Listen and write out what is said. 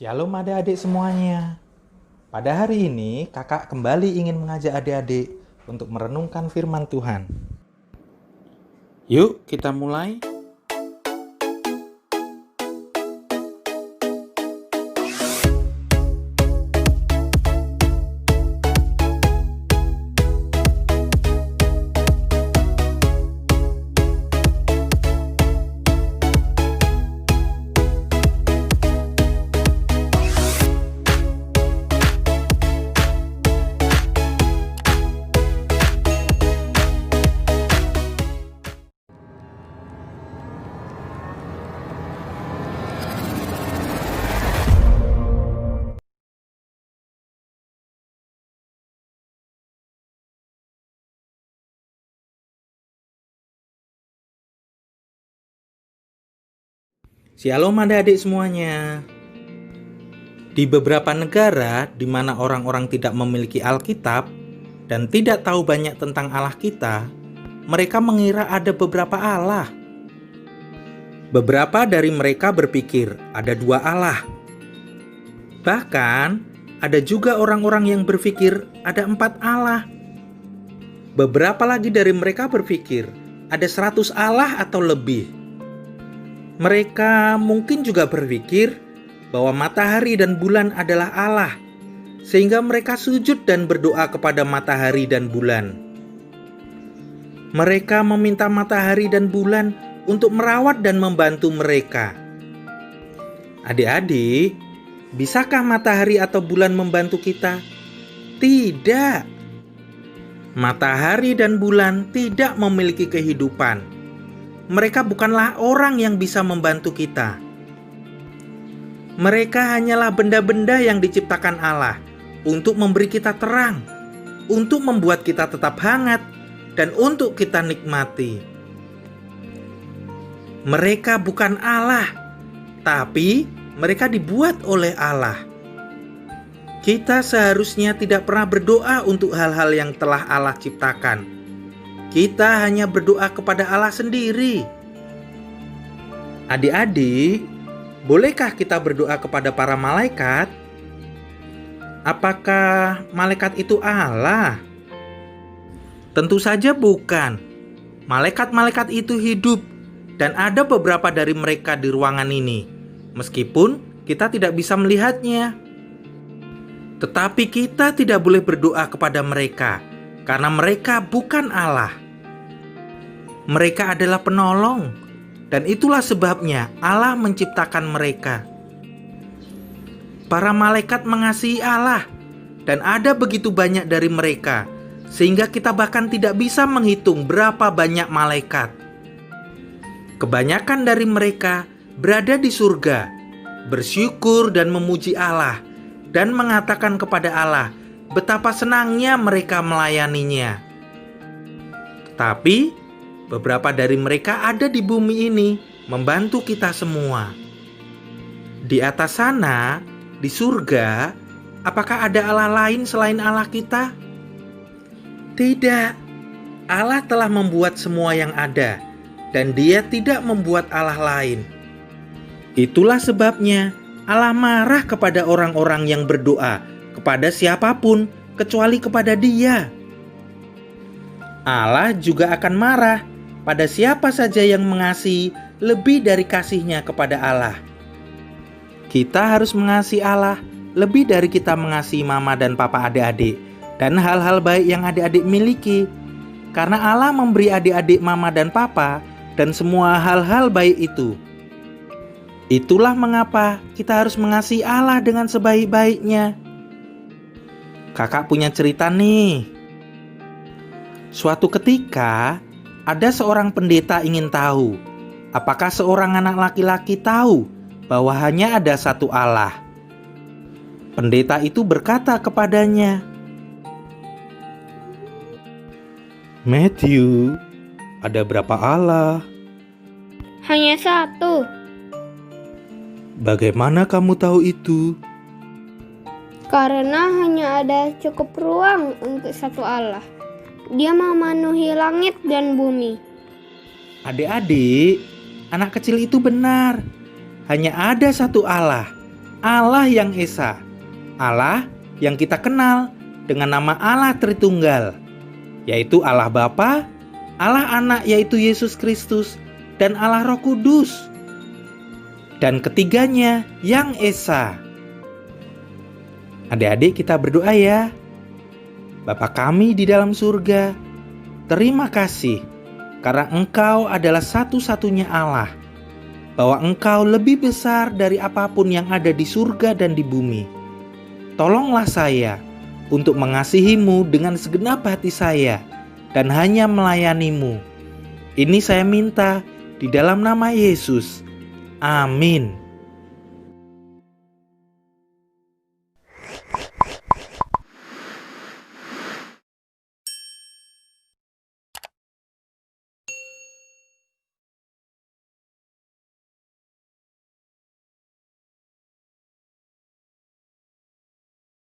Shalom adik-adik semuanya. Pada hari ini kakak kembali ingin mengajak adik-adik untuk merenungkan firman Tuhan. Yuk kita mulai. Shalom adik-adik semuanya. Di beberapa negara di mana orang-orang tidak memiliki Alkitab dan tidak tahu banyak tentang Allah kita, mereka mengira ada beberapa Allah. Beberapa dari mereka berpikir ada dua Allah. Bahkan ada juga orang-orang yang berpikir ada 4 Allah. Beberapa lagi dari mereka berpikir ada 100 Allah atau lebih. Mereka mungkin juga berpikir bahwa matahari dan bulan adalah Allah, sehingga mereka sujud dan berdoa kepada matahari dan bulan. Mereka meminta matahari dan bulan untuk merawat dan membantu mereka. Adik-adik, bisakah matahari atau bulan membantu kita? Tidak. Matahari dan bulan tidak memiliki kehidupan. Mereka bukanlah orang yang bisa membantu kita. Mereka hanyalah benda-benda yang diciptakan Allah untuk memberi kita terang, untuk membuat kita tetap hangat, dan untuk kita nikmati. Mereka bukan Allah, tapi mereka dibuat oleh Allah. Kita seharusnya tidak pernah berdoa untuk hal-hal yang telah Allah ciptakan. Kita hanya berdoa kepada Allah sendiri. Adik-adik, bolehkah kita berdoa kepada para malaikat? Apakah malaikat itu Allah? Tentu saja bukan. Malaikat-malaikat itu hidup, dan ada beberapa dari mereka di ruangan ini, meskipun kita tidak bisa melihatnya. Tetapi kita tidak boleh berdoa kepada mereka, karena mereka bukan Allah. Mereka adalah penolong, dan itulah sebabnya Allah menciptakan mereka. Para malaikat mengasihi Allah, dan ada begitu banyak dari mereka, sehingga kita bahkan tidak bisa menghitung berapa banyak malaikat. Kebanyakan dari mereka berada di surga, bersyukur dan memuji Allah, dan mengatakan kepada Allah betapa senangnya mereka melayaninya. Tetapi beberapa dari mereka ada di bumi ini membantu kita semua. Di atas sana, di surga, apakah ada Allah lain selain Allah kita? Tidak. Allah telah membuat semua yang ada, dan Dia tidak membuat Allah lain. Itulah sebabnya Allah marah kepada orang-orang yang berdoa kepada siapapun kecuali kepada Dia. Allah juga akan marah pada siapa saja yang mengasihi lebih dari kasihnya kepada Allah. Kita harus mengasihi Allah lebih dari kita mengasihi mama dan papa adik-adik dan hal-hal baik yang adik-adik miliki. Karena Allah memberi adik-adik mama dan papa dan semua hal-hal baik itu. Itulah mengapa kita harus mengasihi Allah dengan sebaik-baiknya. Kakak punya cerita nih. Suatu ketika, ada seorang pendeta ingin tahu, apakah seorang anak laki-laki tahu bahwa hanya ada satu Allah. Pendeta itu berkata kepadanya, "Matthew, ada berapa Allah?" Hanya satu. "Bagaimana kamu tahu itu?" Karena hanya ada cukup ruang untuk satu Allah. Dia memenuhi langit dan bumi. Adik-adik, anak kecil itu benar. Hanya ada satu Allah. Allah yang Esa, Allah yang kita kenal dengan nama Allah Tritunggal, yaitu Allah Bapa, Allah Anak yaitu Yesus Kristus, dan Allah Roh Kudus. Dan ketiganya yang Esa. Adik-adik, kita berdoa ya. Bapa kami di dalam surga, terima kasih karena Engkau adalah satu-satunya Allah, bahwa Engkau lebih besar dari apapun yang ada di surga dan di bumi. Tolonglah saya untuk mengasihi-Mu dengan segenap hati saya dan hanya melayani-Mu. Ini saya minta di dalam nama Yesus. Amin.